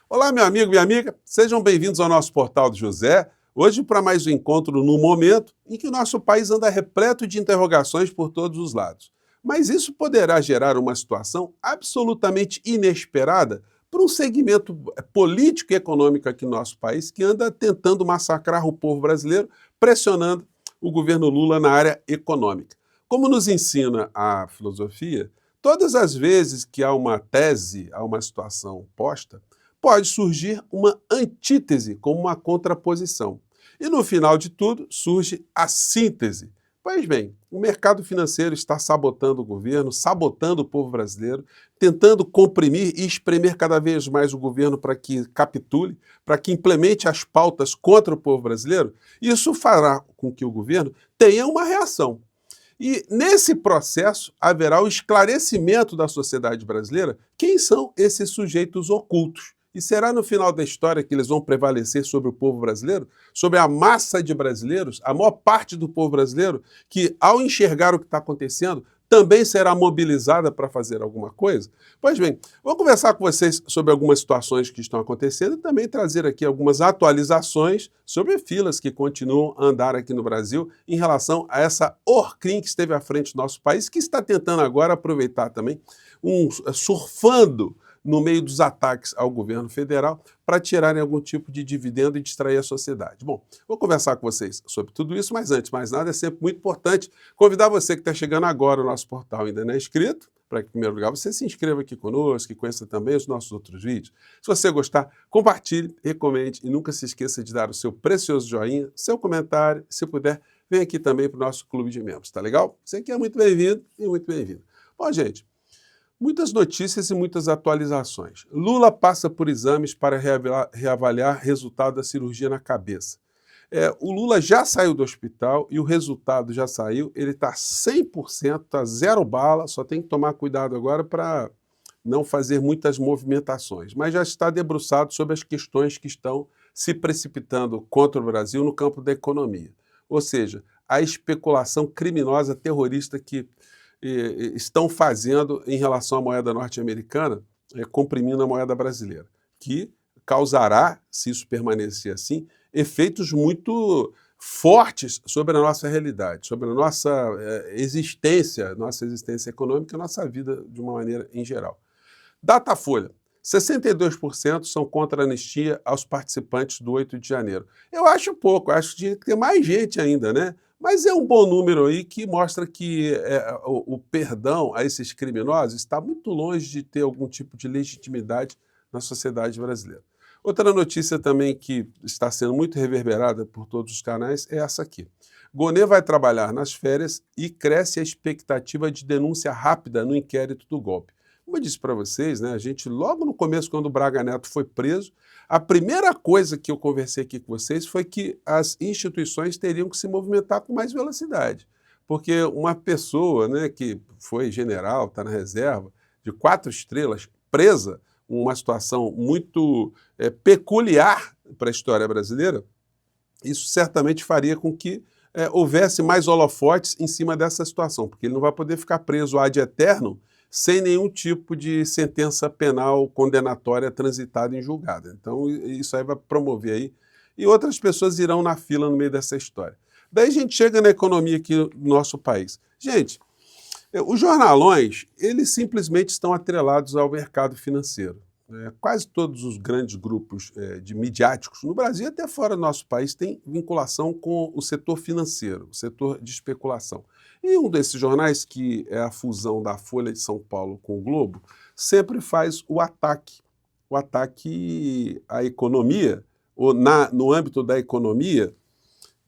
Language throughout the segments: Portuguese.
Olá, meu amigo, minha amiga, sejam bem-vindos ao nosso Portal do José. Hoje, para mais um encontro no momento em que o nosso país anda repleto de interrogações por todos os lados. Mas isso poderá gerar uma situação absolutamente inesperada para um segmento político e econômico aqui no nosso país que anda tentando massacrar o povo brasileiro, pressionando o governo Lula na área econômica. Como nos ensina a filosofia, todas as vezes que há uma tese, há uma situação posta, pode surgir uma antítese, como uma contraposição. E no final de tudo, surge a síntese. Pois bem, o mercado financeiro está sabotando o governo, sabotando o povo brasileiro, tentando comprimir e espremer cada vez mais o governo para que capitule, para que implemente as pautas contra o povo brasileiro. Isso fará com que o governo tenha uma reação. E nesse processo haverá o esclarecimento da sociedade brasileira quem são esses sujeitos ocultos. E será no final da história que eles vão prevalecer sobre o povo brasileiro, sobre a massa de brasileiros, a maior parte do povo brasileiro, que ao enxergar o que está acontecendo, também será mobilizada para fazer alguma coisa? Pois bem, vou conversar com vocês sobre algumas situações que estão acontecendo e também trazer aqui algumas atualizações sobre filas que continuam a andar aqui no Brasil em relação a essa Orcrim que esteve à frente do nosso país, que está tentando agora aproveitar também, surfando no meio dos ataques ao governo federal para tirarem algum tipo de dividendo e distrair a sociedade. Bom, vou conversar com vocês sobre tudo isso, mas antes de mais nada, é sempre muito importante convidar você que está chegando agora no nosso portal ainda não é inscrito, para que, em primeiro lugar, você se inscreva aqui conosco e conheça também os nossos outros vídeos. Se você gostar, compartilhe, recomende e nunca se esqueça de dar o seu precioso joinha, seu comentário, se puder, vem aqui também para o nosso clube de membros, tá legal? Você que é muito bem-vindo e muito bem-vindo. Bom, gente, muitas notícias e muitas atualizações. Lula passa por exames para reavaliar resultado da cirurgia na cabeça. O Lula já saiu do hospital e o resultado já saiu, ele está 100%, está zero bala, só tem que tomar cuidado agora para não fazer muitas movimentações, mas já está debruçado sobre as questões que estão se precipitando contra o Brasil no campo da economia. Ou seja, a especulação criminosa terrorista que estão fazendo em relação à moeda norte-americana, comprimindo a moeda brasileira, que causará, se isso permanecer assim, efeitos muito fortes sobre a nossa realidade, sobre a nossa existência econômica, a nossa vida de uma maneira em geral. Datafolha. 62% são contra a anistia aos participantes do 8 de janeiro. Eu acho pouco, acho que tinha que ter mais gente ainda, né? Mas é um bom número aí que mostra que o perdão a esses criminosos está muito longe de ter algum tipo de legitimidade na sociedade brasileira. Outra notícia também que está sendo muito reverberada por todos os canais é essa aqui. Gonê vai trabalhar nas férias e cresce a expectativa de denúncia rápida no inquérito do golpe. Como eu disse para vocês, né, a gente logo no começo, quando o Braga Neto foi preso, a primeira coisa que eu conversei aqui com vocês foi que as instituições teriam que se movimentar com mais velocidade. Porque uma pessoa, né, que foi general, está na reserva, de 4 estrelas, presa, uma situação muito peculiar para a história brasileira, isso certamente faria com que houvesse mais holofotes em cima dessa situação, porque ele não vai poder ficar preso ad eternum sem nenhum tipo de sentença penal condenatória transitada em julgado. Então, isso aí vai promover aí. E outras pessoas irão na fila no meio dessa história. Daí a gente chega na economia aqui do nosso país. Gente, os jornalões, eles simplesmente estão atrelados ao mercado financeiro. Quase todos os grandes grupos de midiáticos no Brasil e até fora do nosso país têm vinculação com o setor financeiro, o setor de especulação. E um desses jornais, que é a fusão da Folha de São Paulo com o Globo, sempre faz o ataque à economia, ou no âmbito da economia,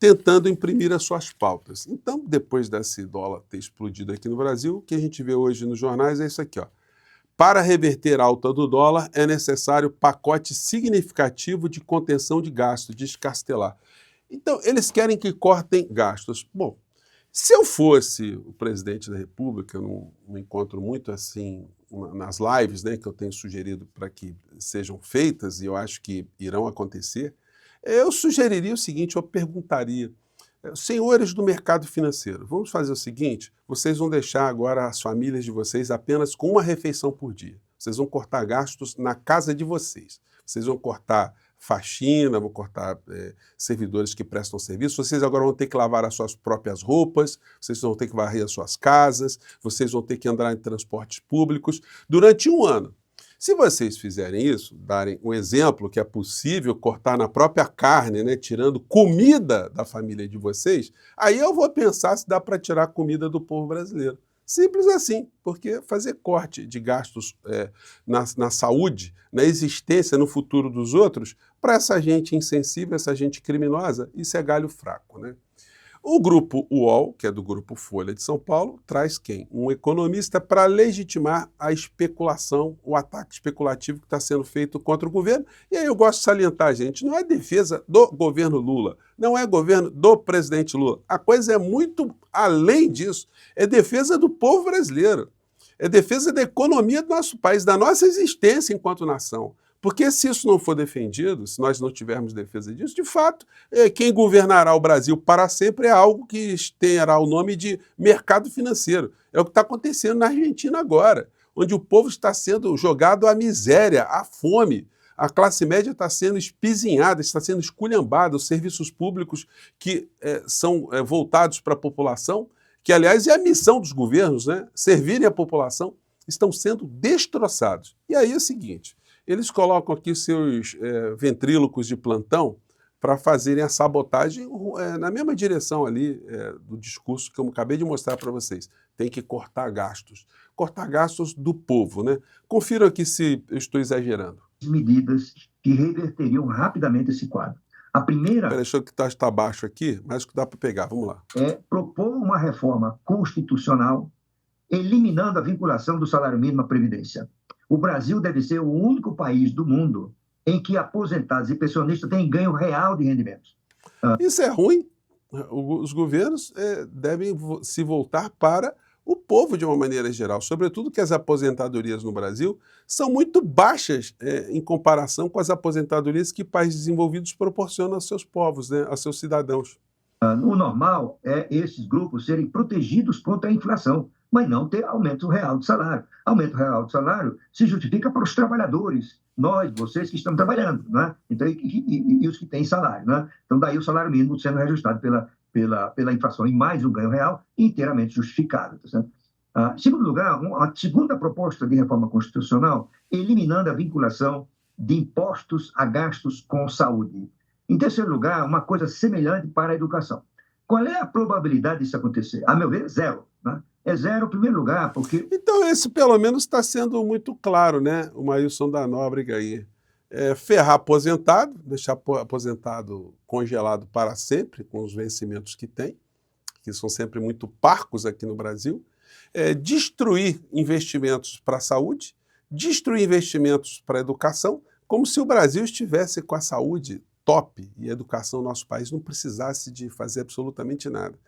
tentando imprimir as suas pautas. Então, depois desse dólar ter explodido aqui no Brasil, o que a gente vê hoje nos jornais é isso aqui, ó. Para reverter a alta do dólar, é necessário pacote significativo de contenção de gastos, diz Castelar. Então, eles querem que cortem gastos. Bom, se eu fosse o presidente da República, eu não encontro muito assim nas lives, né, que eu tenho sugerido para que sejam feitas, e eu acho que irão acontecer, eu sugeriria o seguinte, eu perguntaria: senhores do mercado financeiro, vamos fazer o seguinte, vocês vão deixar agora as famílias de vocês apenas com uma refeição por dia. Vocês vão cortar gastos na casa de vocês. Vocês vão cortar faxina, vão cortar servidores que prestam serviço, vocês agora vão ter que lavar as suas próprias roupas, vocês vão ter que varrer as suas casas, vocês vão ter que andar em transportes públicos durante um ano. Se vocês fizerem isso, darem um exemplo que é possível cortar na própria carne, né, tirando comida da família de vocês, aí eu vou pensar se dá para tirar comida do povo brasileiro. Simples assim, porque fazer corte de gastos na saúde, na existência, no futuro dos outros, para essa gente insensível, essa gente criminosa, isso é galho fraco, né? O grupo UOL, que é do grupo Folha de São Paulo, traz quem? Um economista para legitimar a especulação, o ataque especulativo que está sendo feito contra o governo. E aí eu gosto de salientar, gente, não é defesa do governo Lula, não é governo do presidente Lula. A coisa é muito além disso. É defesa do povo brasileiro. É defesa da economia do nosso país, da nossa existência enquanto nação. Porque se isso não for defendido, se nós não tivermos defesa disso, de fato, quem governará o Brasil para sempre é algo que terá o nome de mercado financeiro. É o que está acontecendo na Argentina agora, onde o povo está sendo jogado à miséria, à fome. A classe média está sendo espizinhada, está sendo esculhambada, os serviços públicos que são voltados para a população, que, aliás, é a missão dos governos, né? Servirem a população, estão sendo destroçados. E aí é o seguinte... Eles colocam aqui seus ventrílocos de plantão para fazerem a sabotagem na mesma direção ali do discurso que eu acabei de mostrar para vocês. Tem que cortar gastos. Cortar gastos do povo, né? Confiram aqui se eu estou exagerando. Medidas que reverteriam rapidamente esse quadro. A primeira... Peraí, deixa eu que está baixo aqui, mas que dá para pegar. Vamos lá. É propor uma reforma constitucional eliminando a vinculação do salário mínimo à Previdência. O Brasil deve ser o único país do mundo em que aposentados e pensionistas têm ganho real de rendimentos. Isso é ruim. Os governos devem se voltar para o povo de uma maneira geral, sobretudo que as aposentadorias no Brasil são muito baixas em comparação com as aposentadorias que países desenvolvidos proporcionam aos seus povos, né, aos seus cidadãos. O normal é esses grupos serem protegidos contra a inflação, mas não ter aumento real de salário. Aumento real de salário se justifica para os trabalhadores, nós, vocês que estão trabalhando, né? Então, e os que têm salário, né? Então, daí o salário mínimo sendo reajustado pela inflação e mais um ganho real inteiramente justificado. Tá certo? Em segundo lugar, a segunda proposta de reforma constitucional, eliminando a vinculação de impostos a gastos com saúde. Em terceiro lugar, uma coisa semelhante para a educação. Qual é a probabilidade disso acontecer? A meu ver, zero. Né? É zero em primeiro lugar, porque... Então esse pelo menos está sendo muito claro, né? O Maílson da Nóbrega aí. Ferrar aposentado, deixar aposentado congelado para sempre, com os vencimentos que tem, que são sempre muito parcos aqui no Brasil. Destruir investimentos para a saúde, destruir investimentos para a educação, como se o Brasil estivesse com a saúde top e a educação no nosso país não precisasse de fazer absolutamente nada.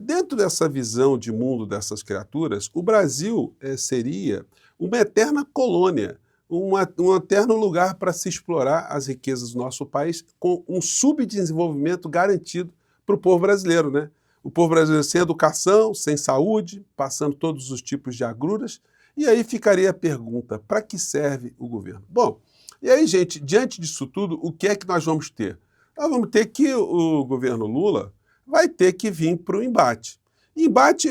Dentro dessa visão de mundo dessas criaturas, o Brasil seria uma eterna colônia, um eterno lugar para se explorar as riquezas do nosso país com um subdesenvolvimento garantido para o povo brasileiro, né? O povo brasileiro sem educação, sem saúde, passando todos os tipos de agruras. E aí ficaria a pergunta, para que serve o governo? Bom, e aí, gente, diante disso tudo, o que é que nós vamos ter? Nós vamos ter que o governo Lula vai ter que vir para o embate. Embate,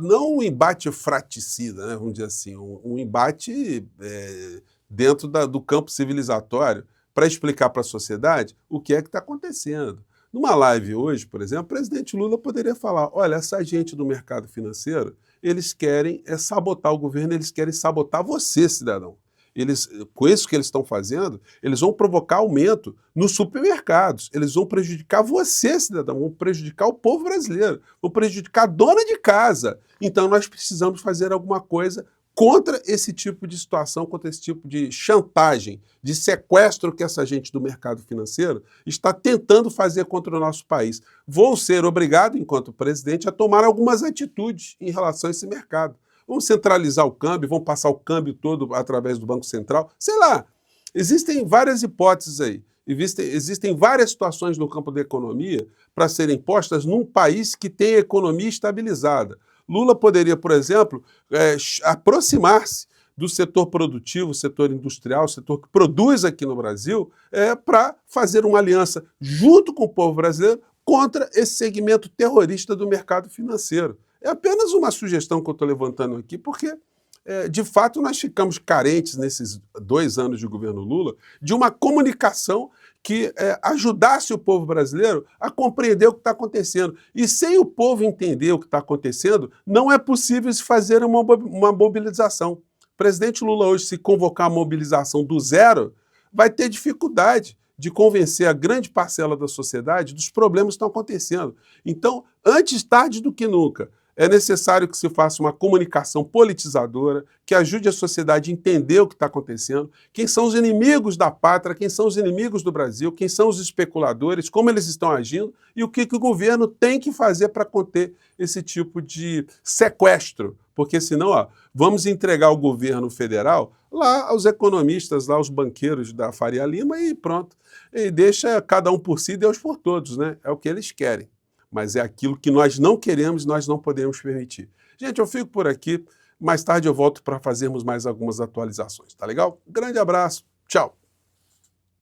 não um embate fraticida, né, vamos dizer assim, um embate dentro do campo civilizatório para explicar para a sociedade o que é que está acontecendo. Numa live hoje, por exemplo, o presidente Lula poderia falar, olha, essa gente do mercado financeiro, eles querem sabotar o governo, eles querem sabotar você, cidadão. Com isso que eles estão fazendo, eles vão provocar aumento nos supermercados, eles vão prejudicar você, cidadão, vão prejudicar o povo brasileiro, vão prejudicar a dona de casa. Então nós precisamos fazer alguma coisa contra esse tipo de situação, contra esse tipo de chantagem, de sequestro que essa gente do mercado financeiro está tentando fazer contra o nosso país. Vou ser obrigado, enquanto presidente, a tomar algumas atitudes em relação a esse mercado. Vamos centralizar o câmbio, vamos passar o câmbio todo através do Banco Central. Sei lá, existem várias hipóteses aí. Existem várias situações no campo da economia para serem postas num país que tem economia estabilizada. Lula poderia, por exemplo, aproximar-se do setor produtivo, setor industrial, setor que produz aqui no Brasil, para fazer uma aliança junto com o povo brasileiro contra esse segmento terrorista do mercado financeiro. É apenas uma sugestão que eu estou levantando aqui, porque, de fato, nós ficamos carentes, nesses 2 anos de governo Lula, de uma comunicação que ajudasse o povo brasileiro a compreender o que está acontecendo. E sem o povo entender o que está acontecendo, não é possível se fazer uma mobilização. O presidente Lula hoje, se convocar a mobilização do zero, vai ter dificuldade de convencer a grande parcela da sociedade dos problemas que estão acontecendo. Então, antes tarde do que nunca, é necessário que se faça uma comunicação politizadora, que ajude a sociedade a entender o que está acontecendo, quem são os inimigos da pátria, quem são os inimigos do Brasil, quem são os especuladores, como eles estão agindo e o que o governo tem que fazer para conter esse tipo de sequestro. Porque senão, vamos entregar o governo federal lá aos economistas, lá aos banqueiros da Faria Lima e pronto. E deixa cada um por si, Deus por todos, né? É o que eles querem. Mas é aquilo que nós não queremos, nós não podemos permitir. Gente, eu fico por aqui. Mais tarde eu volto para fazermos mais algumas atualizações, tá legal? Grande abraço, tchau!